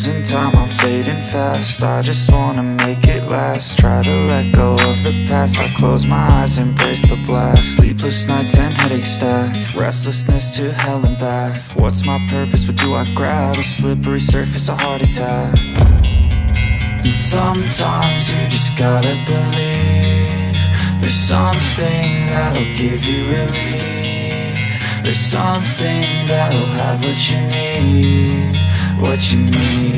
losing time, I'm fading fast. I just wanna make it last. Try to let go of the past. I close my eyes, embrace the blast. Sleepless nights and headache stack. Restlessness to hell and back. What's my purpose, what do I grab? A slippery surface, a heart attack. And sometimes you just gotta believe there's something that'll give you relief. There's something that'll have what you need, what you need.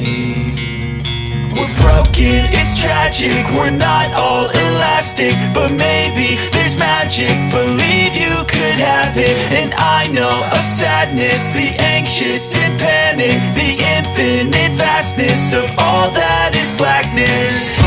We're broken, it's tragic, we're not all elastic, but maybe there's magic. Believe you could have it. And I know of sadness, the anxious and panic, the infinite vastness of all that is blackness.